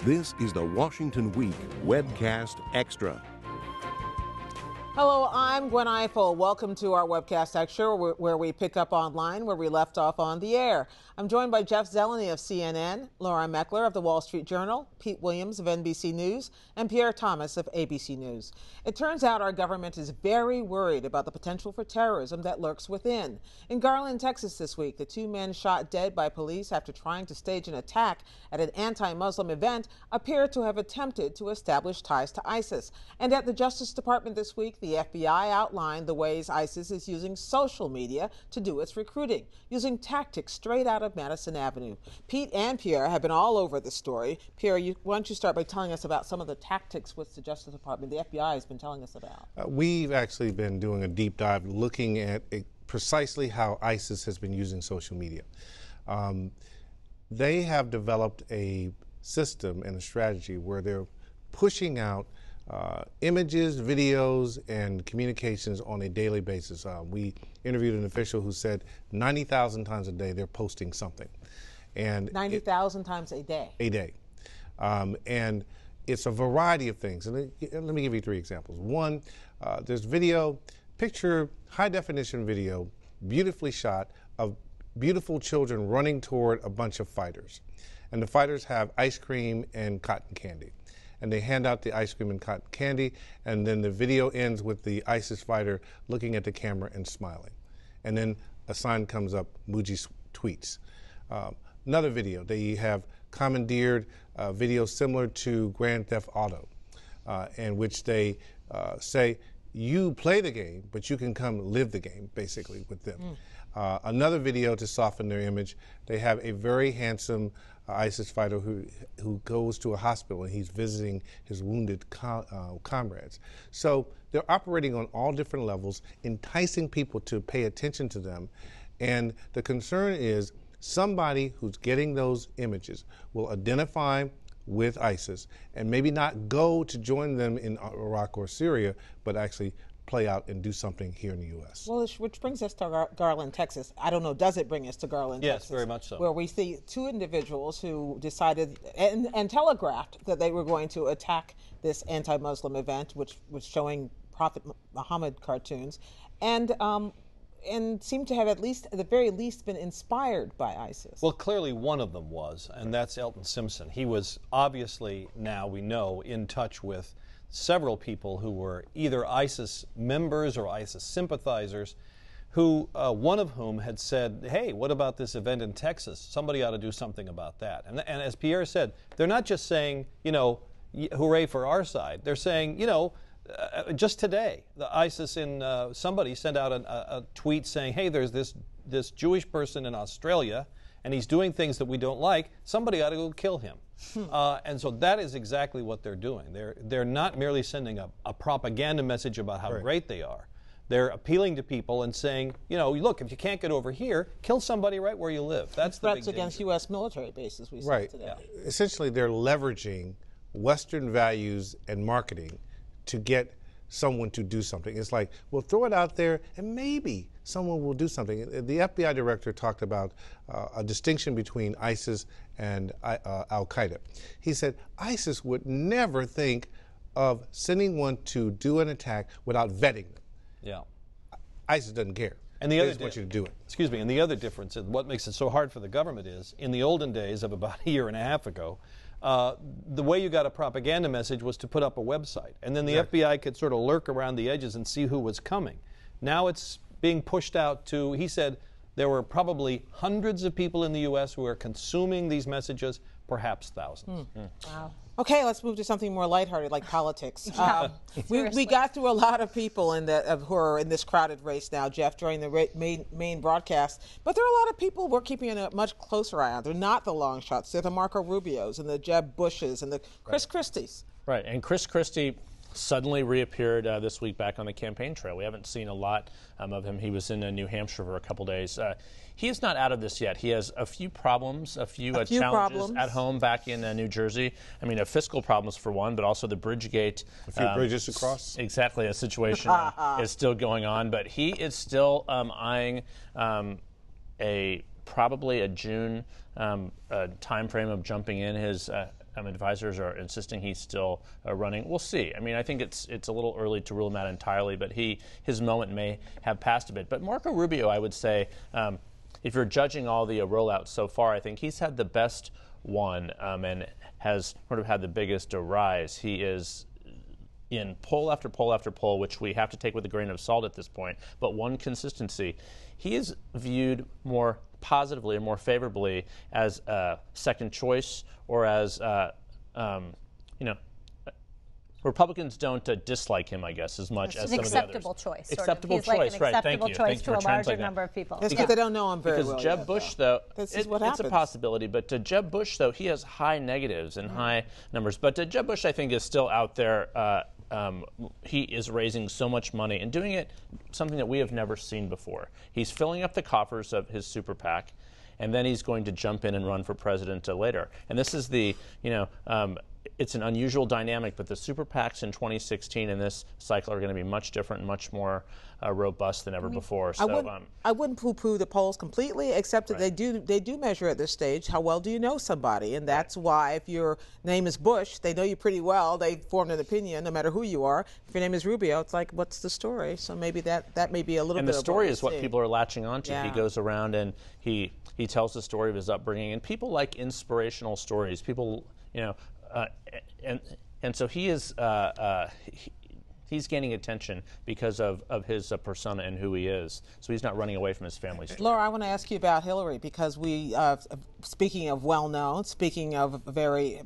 This is the Washington Week Webcast Extra. Hello, I'm Gwen Eiffel. Welcome to our Webcast Extra, where we pick up online where we left off on the air. I'm joined by Jeff Zeleny of CNN, Laura Meckler of the Wall Street Journal, Pete Williams of NBC News, and Pierre Thomas of ABC News. It turns out our government is very worried about the potential for terrorism that lurks within. In Garland, Texas this week, the two men shot dead by police after trying to stage an attack at an anti-Muslim event appear to have attempted to establish ties to ISIS. And at the Justice Department this week, the FBI outlined the ways ISIS is using social media to do its recruiting, using tactics straight out of Madison Avenue. Pete and Pierre have been all over the story. Pierre, why don't you start by telling us about some of the tactics which the Justice Department, the FBI, has been telling us about? We've actually been doing a deep dive looking at precisely how ISIS has been using social media. They have developed a system and a strategy where they're pushing out images, videos, and communications on a daily basis. We interviewed an official who said 90,000 times a day they're posting something. And 90,000 times a day? A day. And it's a variety of things. And let me give you three examples. One, there's video, picture, high-definition video, beautifully shot, of beautiful children running toward a bunch of fighters. And the fighters have ice cream and cotton candy. And they hand out the ice cream and cotton candy, and then the video ends with the ISIS fighter looking at the camera and smiling. And then a sign comes up, Muji tweets. Another video, they have commandeered videos similar to Grand Theft Auto, in which they say, you play the game, but you can come live the game, basically, with them. Another video to soften their image, they have a very handsome ISIS fighter who goes to a hospital and he's visiting his wounded comrades. So they're operating on all different levels, enticing people to pay attention to them. And the concern is somebody who's getting those images will identify with ISIS and maybe not go to join them in Iraq or Syria, but actually play out and do something here in the U.S. Well, which brings us to Garland, Texas. I don't know, does it bring us to Garland, Yes, Texas? Yes, very much so. Where we see two individuals who decided and telegraphed that they were going to attack this anti-Muslim event, which was showing Prophet Muhammad cartoons, and seemed to have at the very least been inspired by ISIS. Well, clearly one of them was, and that's Elton Simpson. He was obviously, now we know, in touch with several people who were either ISIS members or ISIS sympathizers, who one of whom had said, hey, what about this event in Texas? Somebody ought to do something about that. And as Pierre said, they're not just saying, you know, hooray for our side. They're saying, you know, just today, the ISIS somebody sent out a tweet saying, hey, there's this Jewish person in Australia, and he's doing things that we don't like. Somebody ought to go kill him. And so that is exactly what they're doing. They're not merely sending a propaganda message about how great they are. They're appealing to people and saying, you know, look, if you can't get over here, kill somebody right where you live. That's the big threats against danger. U.S. military bases we see today. Yeah. Essentially, they're leveraging Western values and marketing to get someone to do something. It's like, we'll throw it out there and maybe someone will do something. The FBI director talked about a distinction between ISIS and Al-Qaeda. He said ISIS would never think of sending one to do an attack without vetting them. Yeah. ISIS doesn't care. And the they other just want you to do it. Excuse me. And the other difference, and what makes it so hard for the government is, in the olden days of about a year and a half ago, the way you got a propaganda message was to put up a website. And then the FBI could sort of lurk around the edges and see who was coming. Now it's being pushed out to, he said, there were probably hundreds of people in the U.S. who are consuming these messages, perhaps thousands. Wow. Okay, let's move to something more lighthearted, like politics. We got through a lot of people who are in this crowded race now, Jeff, during the main broadcast. But there are a lot of people we're keeping a much closer eye on. They're not the long shots. They're the Marco Rubios and the Jeb Bushes and the Chris Christies. Right, and Chris Christie suddenly reappeared this week back on the campaign trail. We haven't seen a lot of him. He was in New Hampshire for a couple days. He is not out of this yet. He has a few problems, a few challenges at home back in New Jersey. I mean, fiscal problems for one, but also the Bridgegate. A few bridges to cross. Exactly, a situation is still going on. But he is still eyeing a probably a June time frame of jumping in. His advisors are insisting he's still running. We'll see. I mean, I think it's a little early to rule him out entirely, but his moment may have passed a bit. But Marco Rubio, I would say, if you're judging all the rollouts so far, I think he's had the best one and has sort of had the biggest rise. He is in poll after poll after poll, which we have to take with a grain of salt at this point, but one consistency. He is viewed more positively and more favorably as a second choice, or as, Republicans don't dislike him, I guess, as much as some of the others. Acceptable choice. Acceptable He's choice, like an right. acceptable Thank you. choice Thank you to a for larger translating number of people. That's because they don't know him very well. Because Jeb Bush, though, this is what happens. It's a possibility, but Jeb Bush, though, he has high negatives and high numbers. But Jeb Bush, I think, is still out there. He is raising so much money and doing it something that we have never seen before. He's filling up the coffers of his super PAC, and then he's going to jump in and run for president later. And this is it's an unusual dynamic, but the super PACs in 2016 and this cycle are going to be much different and much more robust than ever before. So I wouldn't poo-poo the polls completely, except that they do measure at this stage how well do you know somebody, and that's why if your name is Bush, they know you pretty well. They formed an opinion, no matter who you are. If your name is Rubio, it's like, what's the story? So maybe that may be a little. And bit the of story is what people are latching onto. Yeah. He goes around and he tells the story of his upbringing, and people like inspirational stories. People, and so he is. He's gaining attention because of his persona and who he is. So he's not running away from his family. Laura, I want to ask you about Hillary, because speaking of well-known, speaking of very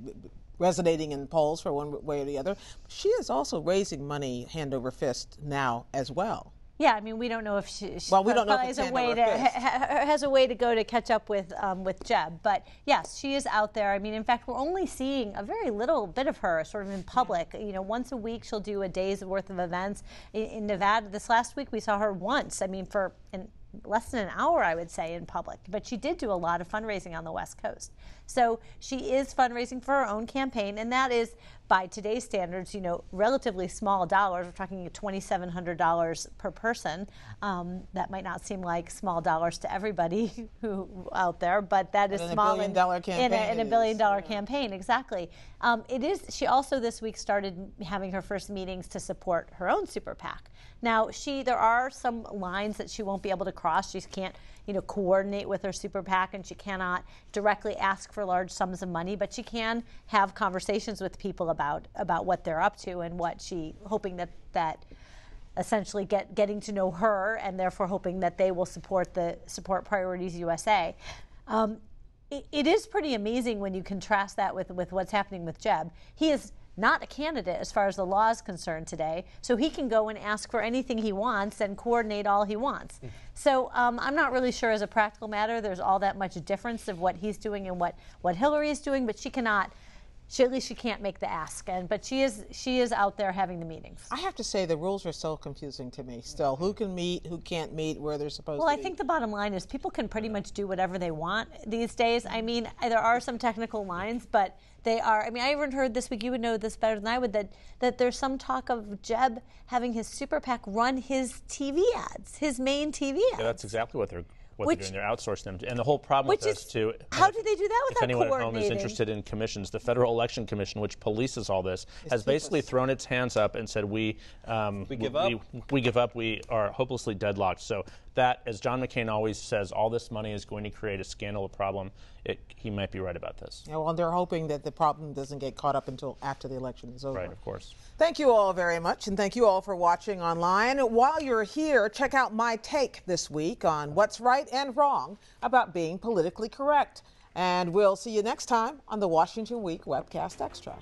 resonating in polls for one way or the other, she is also raising money hand over fist now as well. Yeah, I mean, we don't know if she we don't know if it's has a way to go to catch up with Jeb. But yes, she is out there. I mean, in fact, we're only seeing a very little bit of her sort of in public. You know, once a week she'll do a day's worth of events. In Nevada, this last week we saw her once. I mean, for less than an hour, I would say, in public. But she did do a lot of fundraising on the West Coast. So she is fundraising for her own campaign, and that is, by today's standards, relatively small dollars. We're talking $2,700 per person. That might not seem like small dollars to everybody who out there, but that is small in a billion-dollar campaign. In a billion-dollar campaign, exactly. It is. She also this week started having her first meetings to support her own super PAC. Now, there are some lines that she won't be able to cross. She can't, coordinate with her super PAC, and she cannot directly ask for large sums of money, but she can have conversations with people about what they're up to and what hoping that essentially getting to know her, and therefore hoping that they will support Priorities USA. It is pretty amazing when you contrast that with what's happening with Jeb. He is not a candidate as far as the law is concerned today, so he can go and ask for anything he wants and coordinate all he wants. So I'm not really sure as a practical matter there's all that much difference of what he's doing and what Hillary is doing, but she cannot. At least she can't make the ask, but she is out there having the meetings. I have to say the rules are so confusing to me still. Who can meet, who can't meet, where they're supposed to meet. Well, I think the bottom line is people can pretty much do whatever they want these days. I mean, there are some technical lines, but they are. I mean, I even heard this week, you would know this better than I would, that there's some talk of Jeb having his super PAC run his TV ads, his main TV ads. Yeah, that's exactly what they're doing. They're outsourcing them. And the whole problem with this, too. How do they do that without coordinating? If anyone at home is interested in commissions, the Federal Election Commission, which polices all this, has basically thrown its hands up and said, we give up. We give up. We are hopelessly deadlocked. So that, as John McCain always says, all this money is going to create a scandal, a problem. He might be right about this. Yeah, well, they're hoping that the problem doesn't get caught up until after the election is over. Right, of course. Thank you all very much, and thank you all for watching online. While you're here, check out my take this week on what's right and wrong about being politically correct. And we'll see you next time on the Washington Week Webcast Extra.